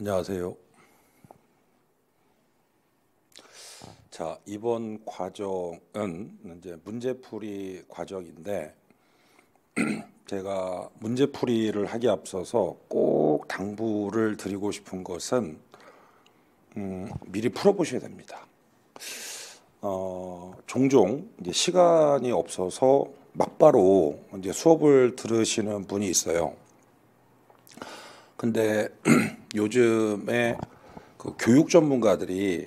안녕하세요. 자, 이번 과정은 이제 문제풀이 과정인데 제가 문제풀이를 하기 앞서서 꼭 당부를 드리고 싶은 것은 미리 풀어보셔야 됩니다. 종종 이제 시간이 없어서 막바로 이제 수업을 들으시는 분이 있어요. 근데 요즘에 그 교육 전문가들이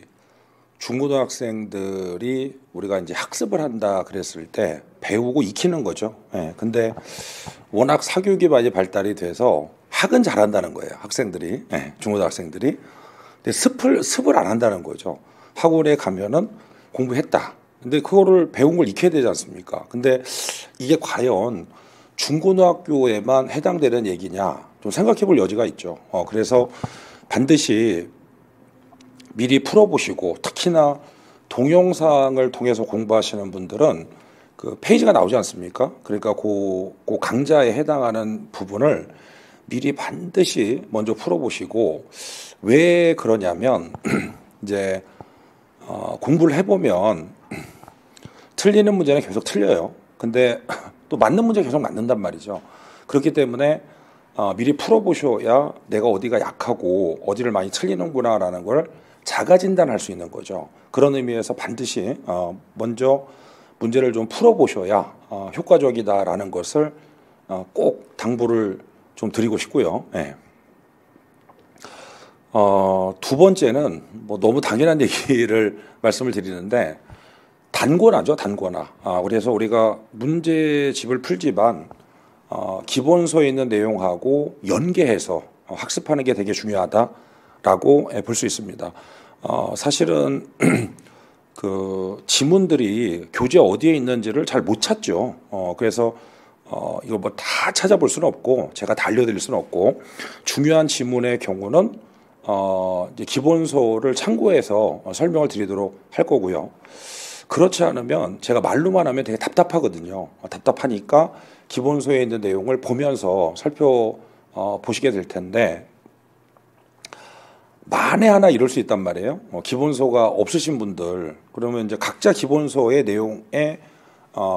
중고등학생들이 우리가 이제 학습을 한다 그랬을 때 배우고 익히는 거죠. 예. 근데 워낙 사교육이 많이 발달이 돼서 학은 잘한다는 거예요. 학생들이, 예, 중고등학생들이. 근데 습을 안 한다는 거죠. 학원에 가면은 공부했다. 근데 그거를 배운 걸 익혀야 되지 않습니까? 근데 이게 과연 중고등학교에만 해당되는 얘기냐? 좀 생각해 볼 여지가 있죠. 그래서 반드시 미리 풀어보시고, 특히나 동영상을 통해서 공부하시는 분들은 그 페이지가 나오지 않습니까? 그러니까 그 강좌에 해당하는 부분을 미리 반드시 먼저 풀어보시고, 왜 그러냐면 이제 공부를 해보면 틀리는 문제는 계속 틀려요. 근데 또 맞는 문제 계속 맞는단 말이죠. 그렇기 때문에 미리 풀어보셔야 내가 어디가 약하고 어디를 많이 틀리는구나라는 걸 자가 진단할 수 있는 거죠. 그런 의미에서 반드시 먼저 문제를 좀 풀어보셔야 효과적이다라는 것을 꼭 당부를 좀 드리고 싶고요. 네. 두 번째는 뭐 너무 당연한 얘기를 말씀을 드리는데 단권화죠, 단권화. 그래서 우리가 문제집을 풀지만 기본서에 있는 내용하고 연계해서 학습하는 게 되게 중요하다라고 볼 수 있습니다. 사실은 그 지문들이 교재 어디에 있는지를 잘 못 찾죠. 그래서 이거 뭐 다 찾아볼 수는 없고 제가 다 알려드릴 수는 없고 중요한 지문의 경우는 이제 기본서를 참고해서 설명을 드리도록 할 거고요. 그렇지 않으면 제가 말로만 하면 되게 답답하거든요. 답답하니까 기본서에 있는 내용을 보면서 보시게 될 텐데 만에 하나 이럴 수 있단 말이에요. 기본서가 없으신 분들 그러면 이제 각자 기본서의 내용에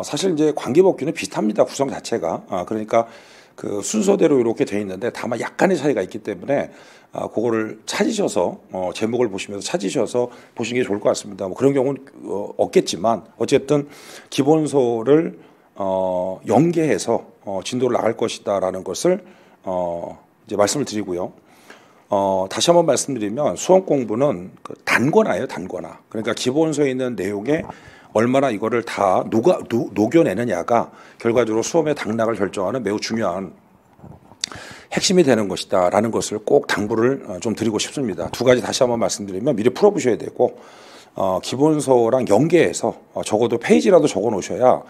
사실 이제 관계법규는 비슷합니다. 구성 자체가. 그러니까 그 순서대로 이렇게 돼 있는데 다만 약간의 차이가 있기 때문에 그거를 찾으셔서 제목을 보시면서 찾으셔서 보시는 게 좋을 것 같습니다. 뭐 그런 경우는 없겠지만 어쨌든 기본서를 연계해서 진도를 나갈 것이다라는 것을 이제 말씀을 드리고요. 다시 한번 말씀드리면 수험 공부는 그 단권화예요, 단권화. 그러니까 기본서에 있는 내용에 얼마나 이거를 다 녹여내느냐가 결과적으로 수험의 당락을 결정하는 매우 중요한 핵심이 되는 것이다라는 것을 꼭 당부를 좀 드리고 싶습니다. 두 가지 다시 한번 말씀드리면 미리 풀어보셔야 되고 기본서랑 연계해서 적어도 페이지라도 적어 놓으셔야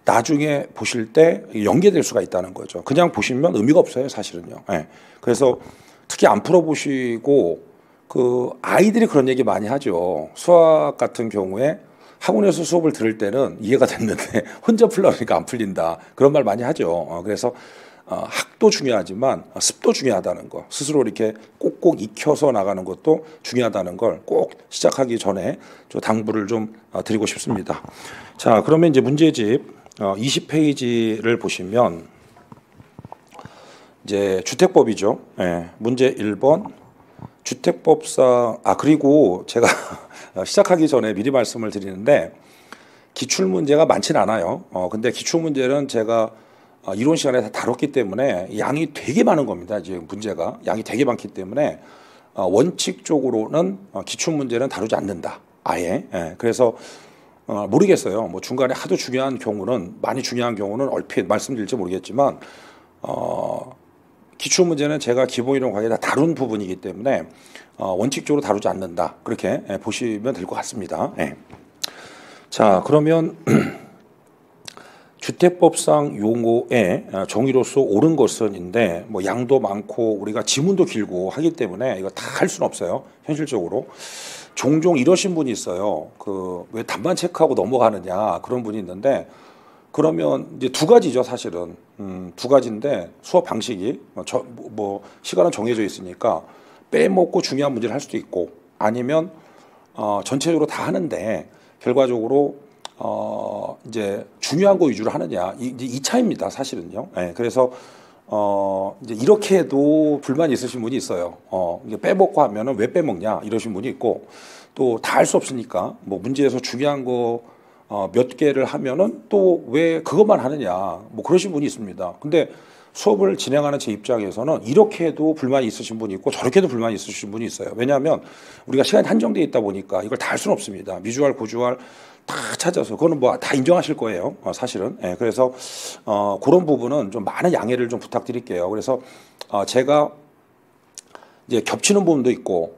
나중에 보실 때 연계될 수가 있다는 거죠. 그냥 보시면 의미가 없어요, 사실은요. 네. 그래서 특히 안 풀어보시고 그 아이들이 그런 얘기 많이 하죠. 수학 같은 경우에 학원에서 수업을 들을 때는 이해가 됐는데 혼자 풀려니까 안 풀린다. 그런 말 많이 하죠. 그래서 학도 중요하지만 습도 중요하다는 거. 스스로 이렇게 꼭꼭 익혀서 나가는 것도 중요하다는 걸 꼭 시작하기 전에 좀 당부를 좀 드리고 싶습니다. 자, 그러면 이제 문제집 20페이지를 보시면 이제 주택법이죠. 네, 문제 1번 주택법상 그리고 제가 시작하기 전에 미리 말씀을 드리는데 기출 문제가 많지는 않아요. 근데 기출 문제는 제가 이론 시간에 다 다뤘기 때문에 양이 되게 많은 겁니다. 지금 문제가 양이 되게 많기 때문에 원칙적으로는 기출 문제는 다루지 않는다. 아예. 예, 그래서 모르겠어요. 뭐 중간에 하도 중요한 경우는 많이 중요한 경우는 얼핏 말씀드릴지 모르겠지만 기출 문제는 제가 기본이론 과정에 다 다룬 부분이기 때문에 원칙적으로 다루지 않는다. 그렇게 보시면 될 것 같습니다. 예. 자, 그러면 주택법상 용어의 정의로서 옳은 것은인데 뭐 양도 많고 우리가 지문도 길고 하기 때문에 이거 다 할 수는 없어요. 현실적으로. 종종 이러신 분이 있어요. 그 왜 답만 체크하고 넘어가느냐 그런 분이 있는데 그러면 이제 두 가지죠, 사실은. 두 가지인데 수업 방식이 뭐 시간은 정해져 있으니까 빼먹고 중요한 문제를 할 수도 있고 아니면 전체적으로 다 하는데 결과적으로 이제 중요한 거 위주로 하느냐 이 차이입니다 사실은요. 예, 그래서 이제 이렇게 해도 불만이 있으신 분이 있어요. 이게 빼먹고 하면은 왜 빼먹냐 이러신 분이 있고 또 다 할 수 없으니까 뭐 문제에서 중요한 거 몇 개를 하면은 또 왜 그것만 하느냐 뭐 그러신 분이 있습니다. 근데 수업을 진행하는 제 입장에서는 이렇게 해도 불만이 있으신 분이 있고 저렇게 해도 불만이 있으신 분이 있어요. 왜냐하면 우리가 시간이 한정되어 있다 보니까 이걸 다 할 수는 없습니다. 미주알, 고주알 다 찾아서 그거는 뭐 다 인정하실 거예요. 사실은. 예, 그래서 그런 부분은 좀 많은 양해를 좀 부탁드릴게요. 그래서 제가 이제 겹치는 부분도 있고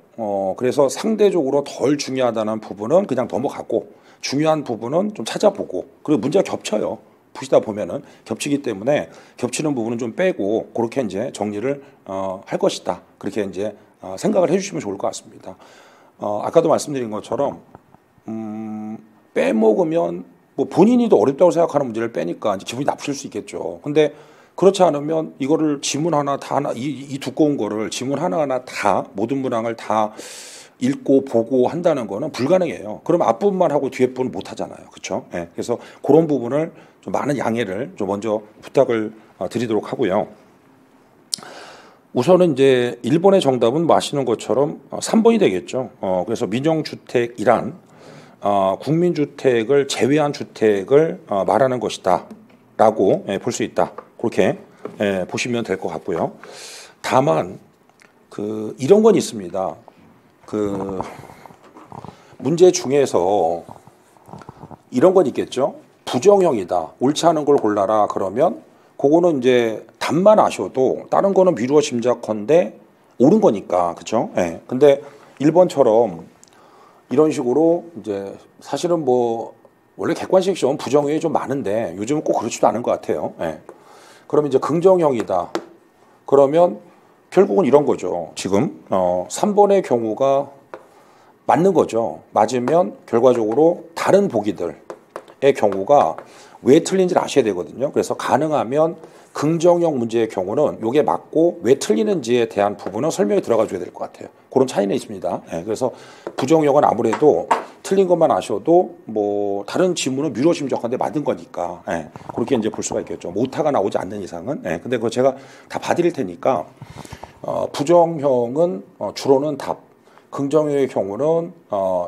그래서 상대적으로 덜 중요하다는 부분은 그냥 넘어가고 중요한 부분은 좀 찾아보고 그리고 문제가 겹쳐요. 보시다 보면은 겹치기 때문에 겹치는 부분은 좀 빼고 그렇게 이제 정리를 할 것이다. 그렇게 이제 생각을 해주시면 좋을 것 같습니다. 아까도 말씀드린 것처럼 빼먹으면 뭐 본인이도 어렵다고 생각하는 문제를 빼니까 이제 기분이 나쁘실 수 있겠죠. 근데 그렇지 않으면 이거를 지문 하나 다 하나 이 두꺼운 거를 지문 하나하나 다 모든 문항을 다 읽고 보고 한다는 거는 불가능해요. 그럼 앞부분만 하고 뒤에 부분은 못 하잖아요. 그렇죠? 예, 그래서 그런 부분을 좀 많은 양해를 좀 먼저 부탁을 드리도록 하고요. 우선은 이제 1번의 정답은 뭐 아시는 것처럼 3번이 되겠죠. 그래서 민영주택이란 국민주택을 제외한 주택을 말하는 것이다 라고 볼 수 있다. 그렇게 보시면 될 것 같고요. 다만 이런 건 있습니다. 문제 중에서 이런 건 있겠죠. 부정형이다. 옳지 않은 걸 골라라. 그러면 그거는 이제 답만 아셔도 다른 거는 미루어 짐작컨대 옳은 거니까. 그렇죠? 예. 근데 1번처럼 이런 식으로 이제 사실은 뭐 원래 객관식 시험 부정형이 좀 많은데 요즘은 꼭 그렇지도 않은 것 같아요. 예. 그러면 이제 긍정형이다. 그러면 결국은 이런 거죠. 지금 3번의 경우가 맞는 거죠. 맞으면 결과적으로 다른 보기들의 경우가 왜 틀린지를 아셔야 되거든요. 그래서 가능하면 긍정형 문제의 경우는 이게 맞고 왜 틀리는지에 대한 부분은 설명이 들어가 줘야 될 것 같아요. 그런 차이는 있습니다. 네, 그래서 부정형은 아무래도 틀린 것만 아셔도 뭐 다른 지문은 미루어 짐작한데 맞는 거니까 네, 그렇게 이제 볼 수가 있겠죠. 오타가 나오지 않는 이상은. 네, 근데 그거 제가 다 봐드릴 테니까 부정형은 주로는 답, 긍정형의 경우는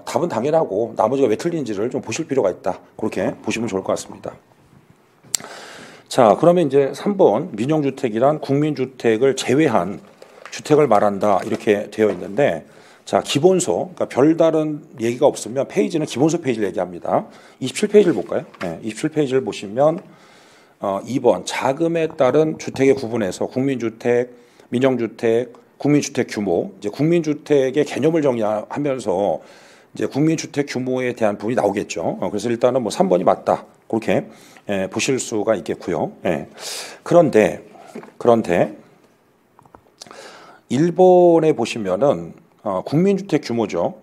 답은 당연하고 나머지가 왜 틀린지를 좀 보실 필요가 있다. 그렇게 보시면 좋을 것 같습니다. 자, 그러면 이제 3번 민영주택이란 국민주택을 제외한 주택을 말한다 이렇게 되어 있는데 자, 기본소, 그러니까 별다른 얘기가 없으면 페이지는 기본소 페이지를 얘기합니다. 27페이지를 볼까요? 네, 27페이지를 보시면 2번 자금에 따른 주택의 구분에서 국민주택, 민영주택, 국민주택 규모, 이제 국민주택의 개념을 정의하면서 이제 국민주택 규모에 대한 부분이 나오겠죠. 그래서 일단은 뭐 3번이 맞다. 그렇게 보실 수가 있겠고요. 그런데 1번에 보시면은 국민주택 규모죠.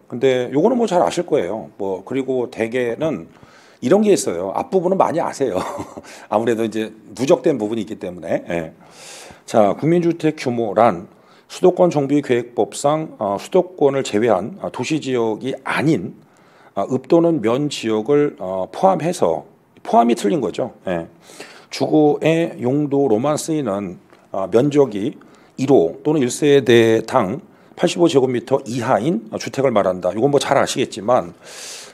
근데 요거는 뭐 잘 아실 거예요. 뭐 그리고 대개는 이런 게 있어요. 앞부분은 많이 아세요. 아무래도 이제 누적된 부분이 있기 때문에. 자, 국민주택 규모란 수도권 정비계획법상 수도권을 제외한 도시지역이 아닌 읍 또는 면 지역을 포함해서 포함이 틀린 거죠. 주거의 용도로만 쓰이는 면적이 1호 또는 1세대당 85제곱미터 이하인 주택을 말한다. 이건 뭐 잘 아시겠지만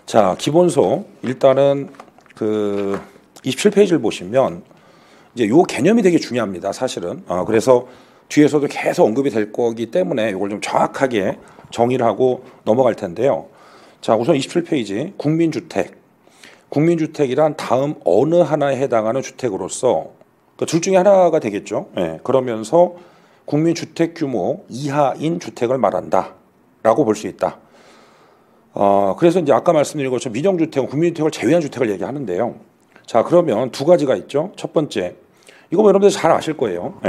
자, 기본소 일단은 27페이지를 보시면 이제 요 개념이 되게 중요합니다. 사실은. 그래서 뒤에서도 계속 언급이 될 거기 때문에 이걸 좀 정확하게 정의를 하고 넘어갈 텐데요. 자, 우선 27페이지 국민주택. 국민주택이란 다음 어느 하나에 해당하는 주택으로서 그러니까 둘 중에 하나가 되겠죠. 그러면서 국민주택 규모 이하인 주택을 말한다라고 볼 수 있다. 그래서 이제 아까 말씀드린 것처럼 민영주택은 국민주택을 제외한 주택을 얘기하는데요. 자, 그러면 두 가지가 있죠. 첫 번째, 이거 뭐 여러분들 잘 아실 거예요.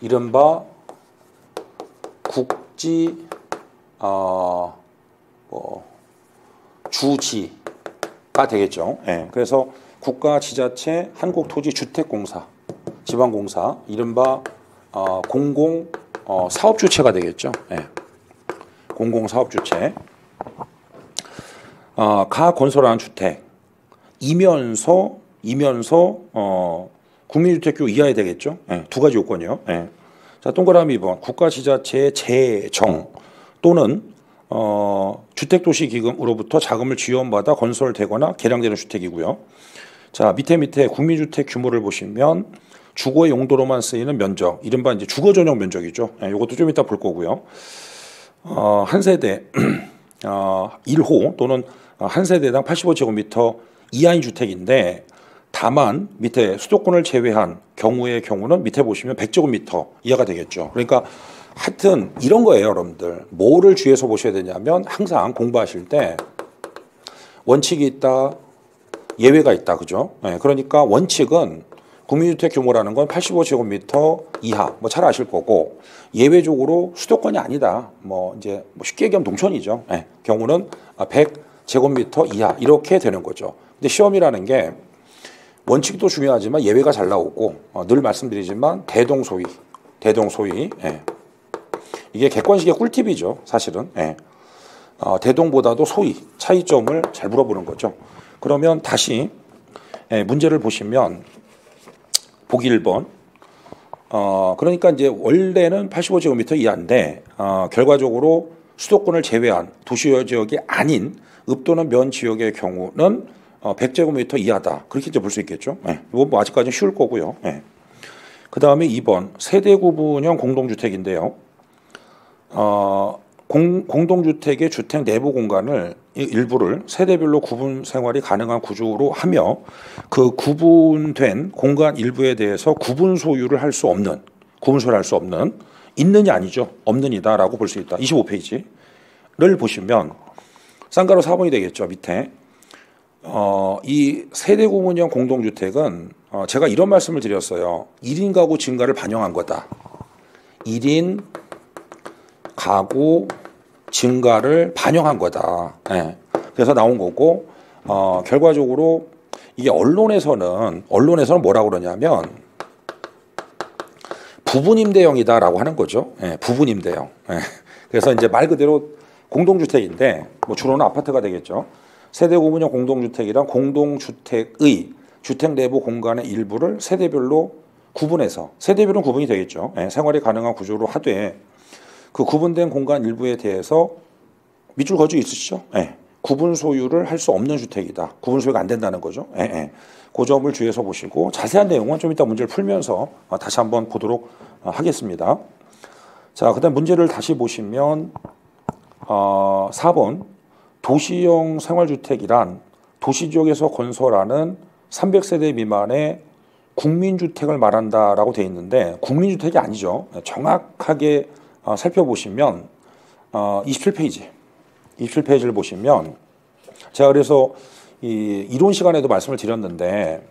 이른바 국지 주지가 되겠죠. 그래서 국가 지자체 한국토지주택공사 지방공사 이른바 공공 사업 주체가 되겠죠. 예. 공공 사업 주체. 가 건설한 주택이면서 국민주택규모 이하에 되겠죠. 예. 두 가지 요건이요. 예. 자, 동그라미 2번 국가지자체의 재정 또는 주택도시기금으로부터 자금을 지원받아 건설되거나 개량되는 주택이고요. 자, 밑에 국민주택 규모를 보시면 주거의 용도로만 쓰이는 면적, 이른바 이제 주거 전용 면적이죠. 예, 이것도 좀 이따 볼 거고요. 한 세대 1호 또는 한 세대당 85제곱미터 이하인 주택인데, 다만 밑에 수도권을 제외한 경우는 밑에 보시면 100제곱미터 이하가 되겠죠. 그러니까 하여튼 이런 거예요, 여러분들. 뭐를 주의해서 보셔야 되냐면 항상 공부하실 때 원칙이 있다, 예외가 있다, 그죠? 네, 그러니까 원칙은 국민주택 규모라는 건 85제곱미터 이하, 뭐 잘 아실 거고, 예외적으로 수도권이 아니다, 뭐 이제 쉽게 얘기하면 농촌이죠. 네, 경우는 100제곱미터 이하 이렇게 되는 거죠. 근데 시험이라는 게 원칙도 중요하지만 예외가 잘 나오고, 늘 말씀드리지만 대동소이. 예. 이게 객관식의 꿀팁이죠, 사실은. 예. 대동보다도 소위 차이점을 잘 물어보는 거죠. 그러면 다시 문제를 보시면 보기 1번. 그러니까 이제 원래는 85제곱미터 이하인데 결과적으로 수도권을 제외한 도시 지역이 아닌 읍 또는 면 지역의 경우는 100제곱미터 이하다. 그렇게 이제 볼 수 있겠죠. 이거 뭐 아직까지는 쉬울 거고요. 그 다음에 2번 세대 구분형 공동주택인데요. 공동주택의 주택 내부 공간을 일부를 세대별로 구분 생활이 가능한 구조로 하며 그 구분된 공간 일부에 대해서 구분 소유를 할 수 없는, 있는이 아니죠. 없는이다라고 볼 수 있다. 25페이지를 보시면 쌍가로 4번이 되겠죠. 밑에 이 세대 구분형 공동주택은 제가 이런 말씀을 드렸어요. 1인 가구 증가를 반영한 거다. 1인 가구 증가를 반영한 거다. 네. 그래서 나온 거고, 결과적으로 이게 언론에서는 뭐라고 그러냐면 부분임대형이다라고 하는 거죠. 네, 부분임대형. 네. 그래서 이제 말 그대로 공동주택인데 뭐 주로는 아파트가 되겠죠. 세대 구분형 공동주택이란 공동주택의 주택 내부 공간의 일부를 세대별로 구분해서, 세대별은 구분이 되겠죠. 네, 생활이 가능한 구조로 하되 그 구분된 공간 일부에 대해서 밑줄 거주 있으시죠? 네. 구분 소유를 할 수 없는 주택이다. 구분 소유가 안 된다는 거죠. 그 점을 주의해서 보시고 자세한 내용은 좀 이따 문제를 풀면서 다시 한번 보도록 하겠습니다. 자, 그다음 문제를 다시 보시면 4번 도시형 생활주택이란 도시지역에서 건설하는 300세대 미만의 국민주택을 말한다라고 되어 있는데 국민주택이 아니죠. 정확하게 살펴보시면 27페이지를 보시면 제가 그래서 이 이론 시간에도 말씀을 드렸는데,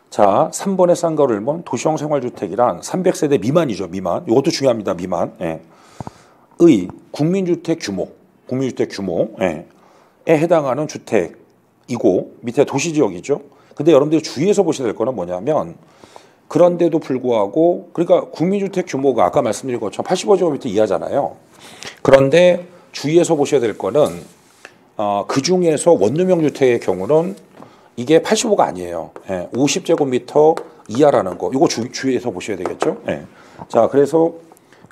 자 3번의 쌍가루 1번 도시형 생활주택이란 300세대 미만이죠. 미만. 이것도 중요합니다. 미만. 의 국민주택 규모에 해당하는 주택이고 밑에 도시지역이죠. 근데 여러분들이 주의해서 보셔야 될 거는 뭐냐면, 그런데도 불구하고, 그러니까 국민주택 규모가 아까 말씀드린 것처럼 85제곱미터 이하잖아요. 그런데 주의해서 보셔야 될 거는 그 중에서 원룸형 주택의 경우는 이게 85가 아니에요. 50제곱미터 이하라는 거. 이거 주의해서 보셔야 되겠죠. 자, 그래서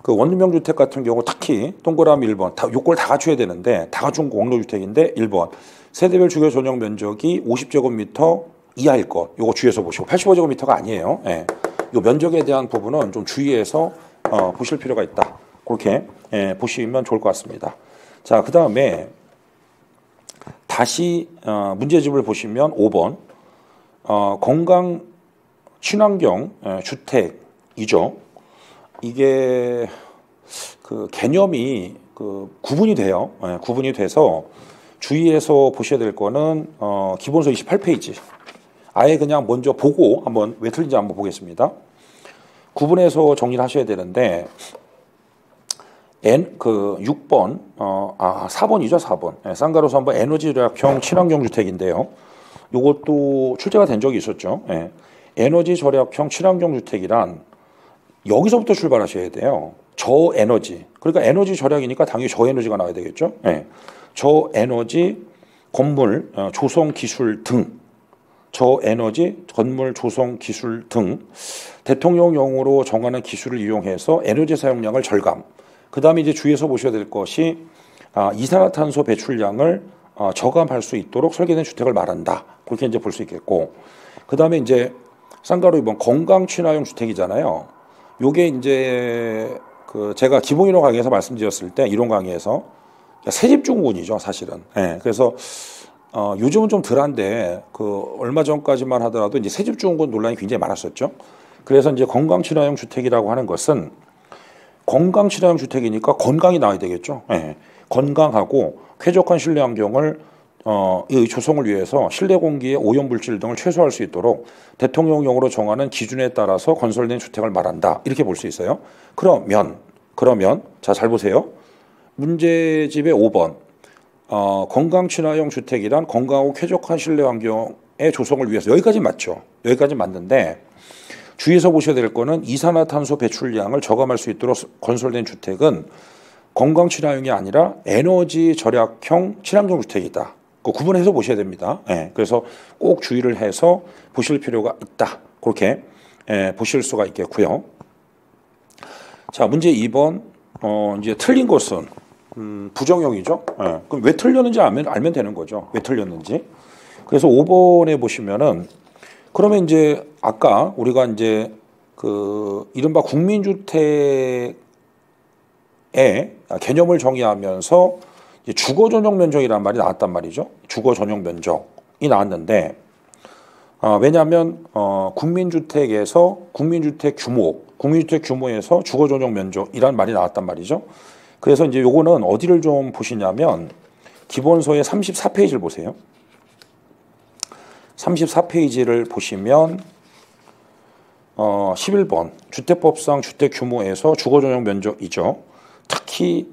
그 원룸형 주택 같은 경우 특히 동그라미 1번 요걸 다 갖춰야 되는데, 다 갖춘 공로주택인데 1번 세대별 주거 전용 면적이 50제곱미터 이하일 것. 요거 주의해서 보시고 85제곱미터가 아니에요. 요 면적에 대한 부분은 좀 주의해서 보실 필요가 있다. 그렇게 보시면 좋을 것 같습니다. 자, 그 다음에 다시 문제집을 보시면 5번 건강 친환경 주택이죠. 이게 그 개념이 그 구분이 돼요. 구분이 돼서 주의해서 보셔야 될 거는 기본서 28페이지. 아예 그냥 먼저 보고 한번 왜 틀린지 한번 보겠습니다. 구분해서 정리를 하셔야 되는데, 그 6번, 4번이죠, 4번. 쌍가루 3번 에너지 절약형 친환경 주택인데요. 이것도 출제가 된 적이 있었죠. 에너지 절약형 친환경 주택이란 여기서부터 출발하셔야 돼요. 저에너지. 그러니까 에너지 절약이니까 당연히 저에너지가 나와야 되겠죠. 네. 저에너지 건물 조성 기술 등, 저에너지 건물 조성 기술 등 대통령령으로 정하는 기술을 이용해서 에너지 사용량을 절감. 그 다음에 이제 주의해서 보셔야 될 것이 이산화탄소 배출량을 저감할 수 있도록 설계된 주택을 말한다. 그렇게 이제 볼 수 있겠고, 그 다음에 이제 쌍가루 2번 건강 친화형 주택이잖아요. 요게 이제 그 제가 기본이론 강의에서 말씀드렸을 때 이론 강의에서 세집중군이죠, 사실은. 예, 그래서 요즘은 좀 덜한데 그 얼마 전까지만 하더라도 이제 세집중군 논란이 굉장히 많았었죠. 그래서 이제 건강 친화형 주택이라고 하는 것은 건강 친화형 주택이니까 건강이 나와야 되겠죠. 예, 건강하고 쾌적한 실내 환경을 이 조성을 위해서 실내 공기의 오염물질 등을 최소화할 수 있도록 대통령령으로 정하는 기준에 따라서 건설된 주택을 말한다. 이렇게 볼 수 있어요. 그러면 자, 잘 보세요. 문제집의 5번 건강 친화형 주택이란 건강하고 쾌적한 실내 환경의 조성을 위해서, 여기까지 맞죠. 여기까지 맞는데 주의해서 보셔야 될 거는 이산화탄소 배출량을 저감할 수 있도록 건설된 주택은 건강 친화형이 아니라 에너지 절약형 친환경 주택이다. 그 구분해서 보셔야 됩니다. 예, 그래서 꼭 주의를 해서 보실 필요가 있다. 그렇게 보실 수가 있겠고요. 자, 문제 2번 이제 틀린 것은 부정형이죠. 예, 그럼 왜 틀렸는지 알면 되는 거죠. 왜 틀렸는지. 그래서 5번에 보시면은 그러면 이제 아까 우리가 이제 그 이른바 국민주택의 개념을 정의하면서 주거 전용 면적이라는 말이 나왔단 말이죠. 주거 전용 면적이 나왔는데 왜냐하면 국민주택에서 국민주택 규모에서 주거 전용 면적이라는 말이 나왔단 말이죠. 그래서 이제 요거는 어디를 좀 보시냐면 기본서의 34페이지를 보세요. 34페이지를 보시면 11번 주택법상 주택 규모에서 주거 전용 면적이죠. 특히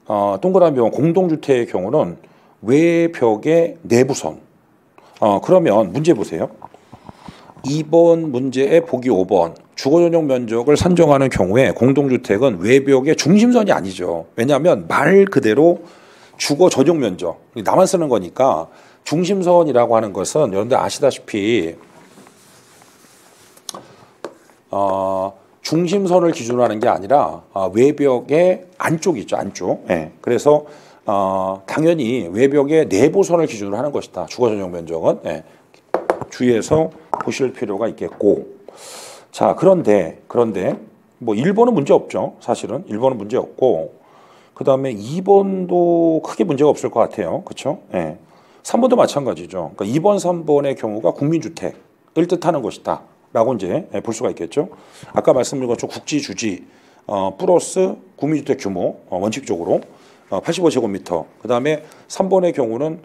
동그라미 병 공동주택의 경우는 외벽의 내부선. 그러면 문제 보세요. 2번 문제의 보기 5번 주거 전용 면적을 산정하는 경우에 공동주택은 외벽의 중심선이 아니죠. 왜냐하면 말 그대로 주거 전용 면적, 나만 쓰는 거니까 중심선이라고 하는 것은 여러분들 아시다시피 중심선을 기준으로 하는 게 아니라 외벽의 안쪽이 있죠. 안쪽. 예. 그래서 당연히 외벽의 내부선을 기준으로 하는 것이다. 주거 전용 면적은. 예. 주의해서 보실 필요가 있겠고. 자, 그런데 뭐 1번은 문제 없죠. 사실은 1번은 문제 없고, 그 다음에 2번도 크게 문제가 없을 것 같아요. 그렇죠? 예. 3번도 마찬가지죠. 그러니까 2번, 3번의 경우가 국민주택을 뜻하는 것이다. 라고 이제 볼 수가 있겠죠. 아까 말씀드린 것처럼 국지, 주지, 플러스 국민주택 규모, 원칙적으로 85제곱미터. 그 다음에 3번의 경우는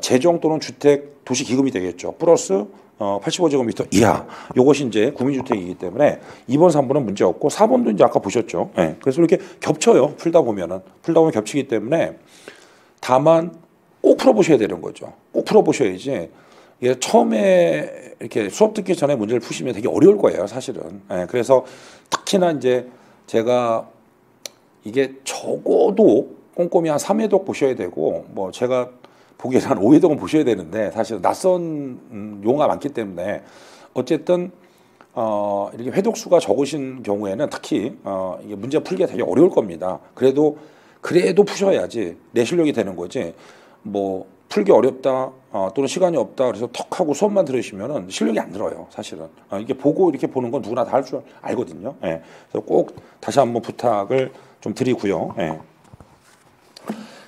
재정 또는 주택 도시기금이 되겠죠. 플러스 85제곱미터 이하. 이것이 이제 국민주택이기 때문에 2번, 3번은 문제 없고 4번도 이제 아까 보셨죠. 네. 그래서 이렇게 겹쳐요. 풀다 보면 겹치기 때문에 다만 꼭 풀어보셔야 되는 거죠. 꼭 풀어보셔야지. 이게 처음에 이렇게 수업 듣기 전에 문제를 푸시면 되게 어려울 거예요, 사실은. 네, 그래서 특히나 이제 제가 이게 적어도 꼼꼼히 한 3회독 보셔야 되고, 뭐 제가 보기에는 한 5회독은 보셔야 되는데, 사실 낯선 용어가 많기 때문에 어쨌든 이렇게 회독 수가 적으신 경우에는 특히 이게 문제 풀기가 되게 어려울 겁니다. 그래도 푸셔야지 내 실력이 되는 거지. 뭐 풀기 어렵다 또는 시간이 없다 그래서 턱 하고 수업만 들으시면은 실력이 안 들어요, 사실은. 이게 보고 이렇게 보는 건 누구나 다 할 줄 알거든요. 예. 그래서 꼭 다시 한번 부탁을 좀 드리고요. 예.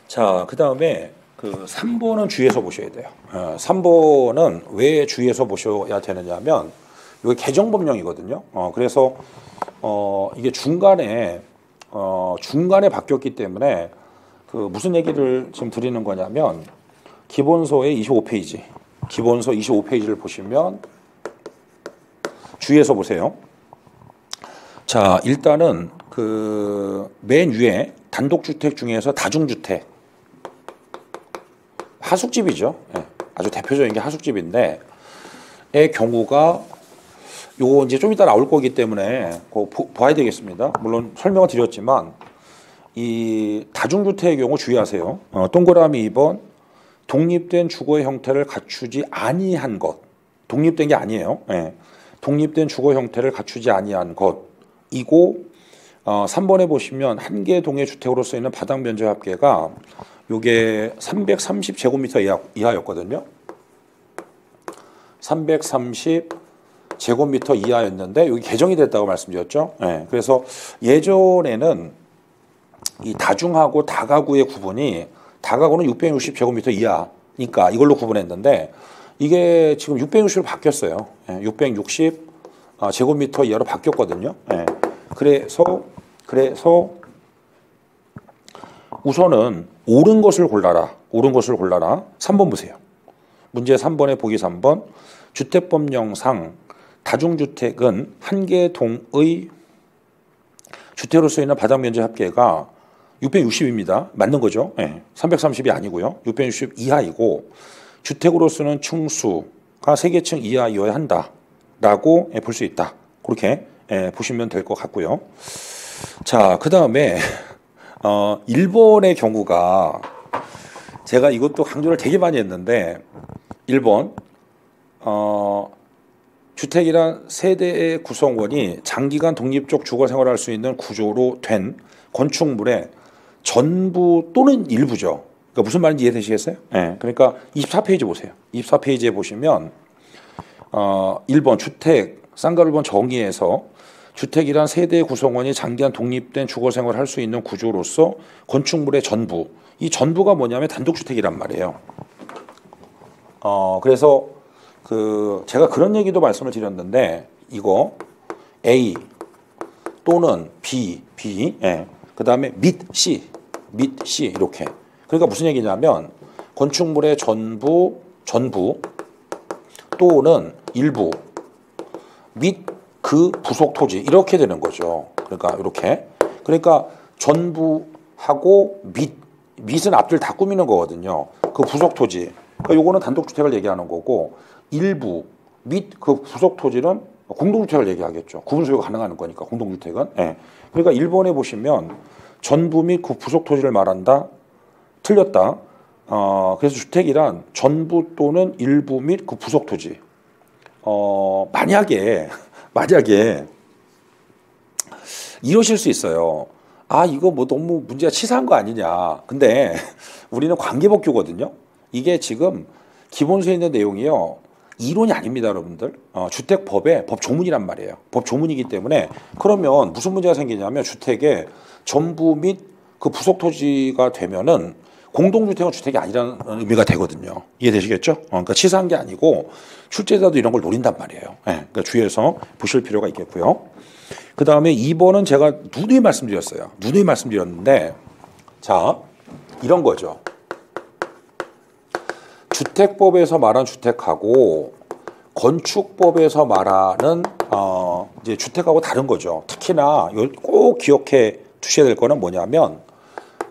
자, 그 다음에 그 3번은 주의해서 보셔야 돼요. 3번은 왜 주의해서 보셔야 되느냐면 이게 개정법령이거든요. 그래서 이게 중간에 바뀌었기 때문에 그 무슨 얘기를 지금 드리는 거냐면 기본서의 25페이지, 기본서 25페이지를 보시면 주의해서 보세요. 자, 일단은 그 맨 위에 단독주택 중에서 다중주택, 하숙집이죠. 네, 아주 대표적인 게 하숙집인데 의 경우가 요거 이제 좀 이따 나올 거기 때문에 그거 봐야 되겠습니다. 물론 설명을 드렸지만 이 다중주택의 경우 주의하세요. 동그라미 2번 독립된 주거의 형태를 갖추지 아니한 것. 독립된 게 아니에요. 예. 독립된 주거 형태를 갖추지 아니한 것이고 3번에 보시면 한 개 동의 주택으로 쓰이는 바닥 면적 합계가 요게 330제곱미터 이하였거든요. 330제곱미터 이하였는데 여기 개정이 됐다고 말씀드렸죠. 예. 그래서 예전에는 이 다중하고 다가구의 구분이 다가구는 660제곱미터 이하니까 이걸로 구분했는데 이게 지금 660으로 바뀌었어요. 660 제곱미터 이하로 바뀌었거든요. 그래서 우선은 옳은 것을 골라라. 옳은 것을 골라라. 3번 보세요. 문제 3번에 보기 3번. 주택법령상 다중주택은 한 개 동의 주택으로 쓰이는 바닥 면적 합계가 660입니다. 맞는 거죠. 330이 아니고요. 660 이하이고 주택으로 쓰는 층수가 3개층 이하여야 한다라고 볼 수 있다. 그렇게 보시면 될 것 같고요. 자, 그 다음에 1번의 경우가 제가 이것도 강조를 되게 많이 했는데 1번 주택이란 세대의 구성원이 장기간 독립적 주거 생활을 할 수 있는 구조로 된 건축물의 전부 또는 일부죠. 그러니까 무슨 말인지 이해되시겠어요? 그러니까 24페이지 보세요. 24페이지에 보시면 1번 주택 쌍가루 1번 정의에서 주택이란 세대의 구성원이 장기간 독립된 주거 생활을 할 수 있는 구조로서 건축물의 전부, 이 전부가 뭐냐면 단독주택이란 말이에요. 그래서 제가 그런 얘기도 말씀을 드렸는데 이거 A 또는 B, 그 다음에 및 C 이렇게. 그러니까 무슨 얘기냐면 건축물의 전부 또는 일부 및 그 부속 토지 이렇게 되는 거죠. 그러니까 이렇게. 그러니까 전부하고 밑은 앞들 다 꾸미는 거거든요. 그 부속 토지. 그러니까 요거는 단독주택을 얘기하는 거고 일부 및 그 부속 토지는 공동주택을 얘기하겠죠. 구분 소유가 가능한 거니까 공동주택은. 그러니까 1번에 보시면 전부 및 그 부속 토지를 말한다. 틀렸다. 그래서 주택이란 전부 또는 일부 및 그 부속 토지. 만약에 이러실 수 있어요. 이거 뭐 너무 문제가 치사한 거 아니냐. 근데 우리는 관계법규거든요. 이게 지금 기본서에 있는 내용이요. 이론이 아닙니다, 여러분들. 주택법의 법 조문이란 말이에요. 법 조문이기 때문에 그러면 무슨 문제가 생기냐면 주택의 전부 및 그 부속 토지가 되면은 공동주택은 주택이 아니라는 의미가 되거든요. 이해되시겠죠? 그러니까 치사한 게 아니고 출제자도 이런 걸 노린단 말이에요. 그러니까 주의해서 보실 필요가 있겠고요. 그 다음에 2번은 제가 누누이 말씀드렸어요. 누누이 말씀드렸는데 자, 이런 거죠. 주택법에서 말한 주택하고 건축법에서 말하는 이제 주택하고 다른 거죠. 특히나 꼭 기억해 두셔야 될 거는 뭐냐면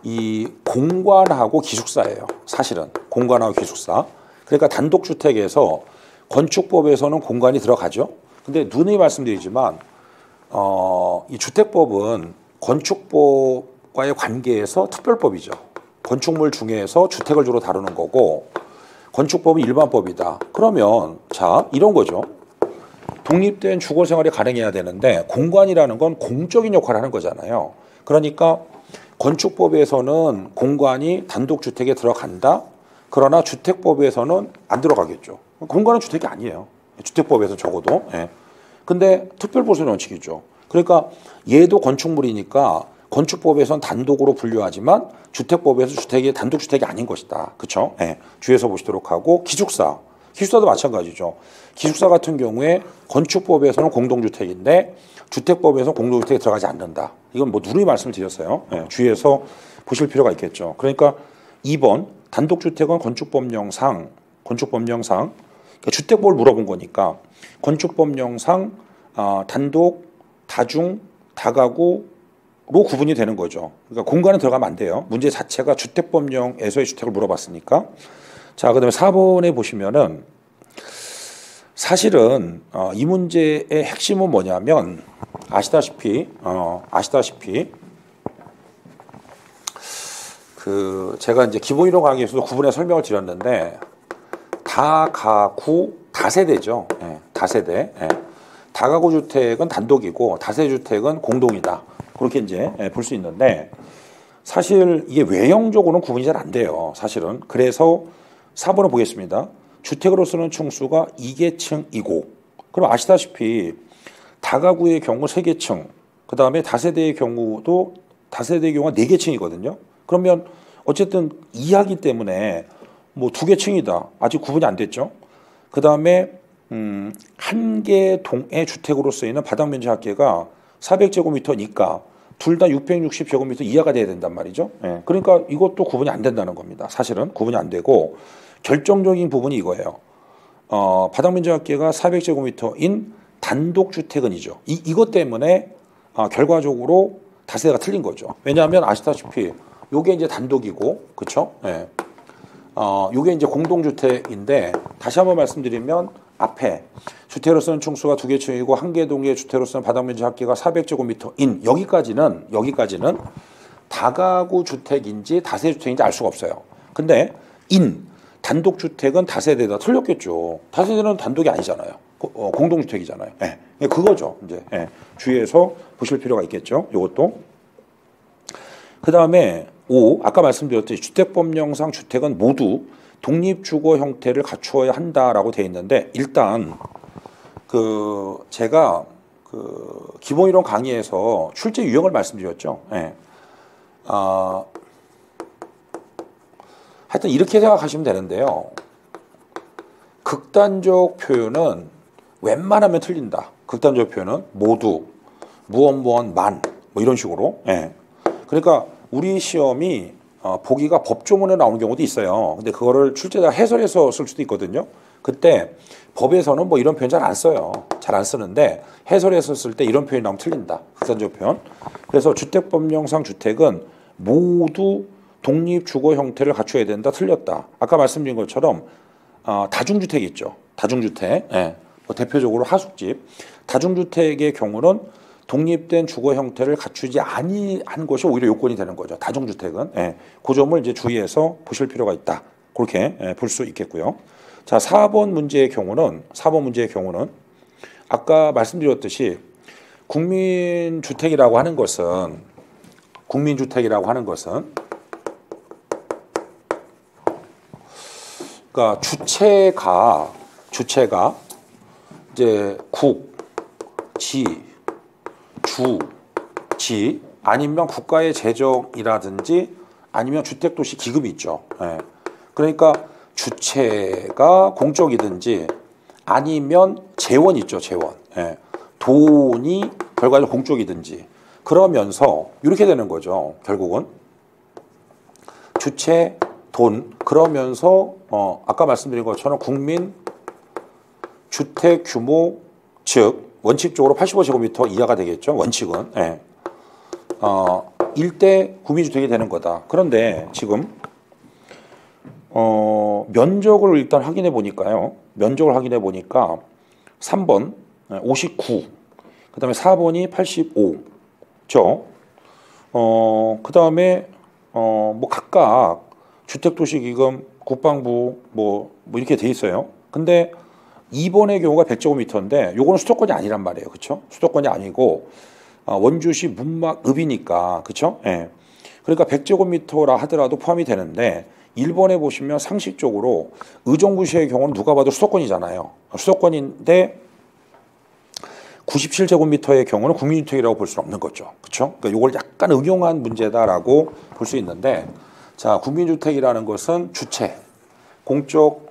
이 공관하고 기숙사예요. 사실은 공관하고 기숙사. 그러니까 단독주택에서 건축법에서는 공관이 들어가죠. 근데 누누이 말씀드리지만 이 주택법은 건축법과의 관계에서 특별법이죠. 건축물 중에서 주택을 주로 다루는 거고 건축법은 일반법이다. 그러면 자 이런 거죠. 독립된 주거생활이 가능해야 되는데 공관이라는 건 공적인 역할을 하는 거잖아요. 그러니까 건축법에서는 공관이 단독주택에 들어간다. 그러나 주택법에서는 안 들어가겠죠. 공관은 주택이 아니에요. 주택법에서 적어도. 근데 특별보수 원칙이죠. 그러니까 얘도 건축물이니까 건축법에서는 단독으로 분류하지만 주택법에서 주택이 단독주택이 아닌 것이다. 그렇죠? 주의해서 보시도록 하고 기숙사도 마찬가지죠. 기숙사 같은 경우에 건축법에서는 공동주택인데 주택법에서 공동주택에 들어가지 않는다. 이건 뭐 누누이 말씀을 드렸어요. 주의해서 보실 필요가 있겠죠. 그러니까 2번 단독주택은 건축법령상 그러니까 주택법을 물어본 거니까 건축법령상 단독, 다중, 다가구로 구분이 되는 거죠. 그러니까 공간에 들어가면 안 돼요. 문제 자체가 주택법령에서의 주택을 물어봤으니까. 자, 그다음에 4번에 보시면은 사실은 이 문제의 핵심은 뭐냐면 아시다시피 그 제가 이제 기본이론 강의에서도 구분해 설명을 드렸는데 다가구 다세대죠. 예, 다세대. 예. 다가구 주택은 단독이고 다세대 주택은 공동이다. 그렇게 이제 볼 수 있는데 사실 이게 외형적으로는 구분이 잘 안 돼요. 사실은. 그래서 4번을 보겠습니다. 주택으로 쓰는 층수가 2계층이고 그럼 아시다시피 다가구의 경우 3계층 그 다음에 다세대의 경우가 4계층이거든요. 그러면 어쨌든 2하기 때문에 뭐 2계층이다. 아직 구분이 안 됐죠. 그 다음에 한 개 동의 주택으로 쓰이는 바닥 면적 합계가 400제곱미터니까 둘 다 660제곱미터 이하가 돼야 된단 말이죠. 예. 그러니까 이것도 구분이 안 된다는 겁니다. 사실은 구분이 안 되고 결정적인 부분이 이거예요. 바닥 면적 합계가 400제곱미터인 단독주택은이죠. 이것 때문에 결과적으로 다세대가 틀린 거죠. 왜냐하면 아시다시피 요게 이제 단독이고, 그렇죠? 예. 요게 이제 공동주택인데 다시 한번 말씀드리면 앞에 주택으로 쓰는 층수가 2계층이고 한 개 동의 주택으로 쓰는 바닥 면적 합계가 400제곱미터인 여기까지는 다가구 주택인지 다세대 주택인지 알 수가 없어요. 근데 단독주택은 다세대다 틀렸겠죠. 다세대는 단독이 아니잖아요. 공동주택이잖아요. 예. 그거죠. 이제 예. 주의해서 보실 필요가 있겠죠. 이것도. 그 다음에 5. 아까 말씀드렸듯이 주택법령상 주택은 모두 독립주거 형태를 갖추어야 한다라고 되어 있는데 일단 제가 기본이론 강의에서 출제 유형을 말씀드렸죠. 예. 하여튼 이렇게 생각하시면 되는데요. 극단적 표현은 웬만하면 틀린다. 극단적 표현은 모두, 무언, 만, 뭐 이런 식으로. 예. 그러니까 우리 시험이 보기가 법조문에 나오는 경우도 있어요. 근데 그거를 출제자가 해설해서 쓸 수도 있거든요. 그때 법에서는 뭐 이런 표현 잘 안 써요. 잘 안 쓰는데 해설해서 쓸 때 이런 표현이 나오면 틀린다. 극단적 표현. 그래서 주택법령상 주택은 모두 독립주거 형태를 갖춰야 된다. 틀렸다. 아까 말씀드린 것처럼 다중주택 있죠. 다중주택. 예. 뭐 대표적으로 하숙집. 다중주택의 경우는 독립된 주거 형태를 갖추지 아니한 것이 오히려 요건이 되는 거죠. 다중주택은. 예. 그 점을 이제 주의해서 보실 필요가 있다. 그렇게 볼 수 있겠고요. 자, 4번 문제의 경우는 아까 말씀드렸듯이 국민주택이라고 하는 것은 그러니까 주체가 이제 지 아니면 국가의 재정이라든지 아니면 주택도시 기금이 있죠. 예. 그러니까 주체가 공적이든지 아니면 재원 있죠. 재원. 예. 돈이 결과적으로 공적이든지 그러면서 이렇게 되는 거죠. 결국은 주체, 돈 그러면서 아까 말씀드린 것처럼 국민 주택 규모 즉 원칙적으로 85제곱미터 이하가 되겠죠. 원칙은. 예. 일대 구민주택이 되는 거다. 그런데 지금 면적을 일단 확인해 보니까요. 면적을 확인해 보니까 3번 59, 그 다음에 4번이 85죠. 그 다음에 뭐 각각 주택도시기금, 국방부 뭐 이렇게 돼 있어요. 근데 2번의 경우가 100제곱미터인데 요거는 수도권이 아니란 말이에요. 그렇죠? 수도권이 아니고 원주시 문막읍이니까. 그렇죠? 예. 그러니까 100제곱미터라 하더라도 포함이 되는데 1번에 보시면 상식적으로 의정부시의 경우는 누가 봐도 수도권이잖아요. 수도권인데 97제곱미터의 경우는 국민주택이라고 볼 수는 없는 거죠. 그렇죠? 그러니까 이걸 약간 응용한 문제다라고 볼 수 있는데 자, 국민주택이라는 것은 주체, 공적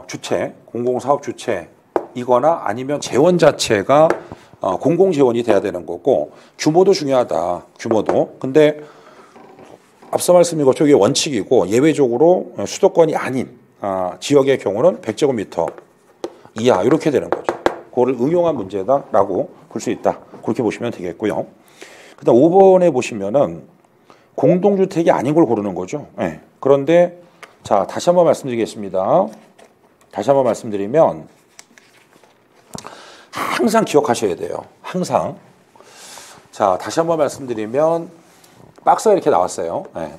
주체, 공공사업 주체이거나 아니면 재원 자체가 공공재원이 돼야 되는 거고 규모도 중요하다. 규모도. 근데 앞서 말씀드린 것처럼 이게 원칙이고 예외적으로 수도권이 아닌 지역의 경우는 100제곱미터 이하 이렇게 되는 거죠. 그거를 응용한 문제다라고 볼 수 있다. 그렇게 보시면 되겠고요. 그다음 5번에 보시면은 공동주택이 아닌 걸 고르는 거죠. 네. 그런데 자, 다시 한번 말씀드리겠습니다. 다시 한번 말씀드리면 항상 기억하셔야 돼요. 항상. 자, 다시 한번 말씀드리면 박스가 이렇게 나왔어요. 네.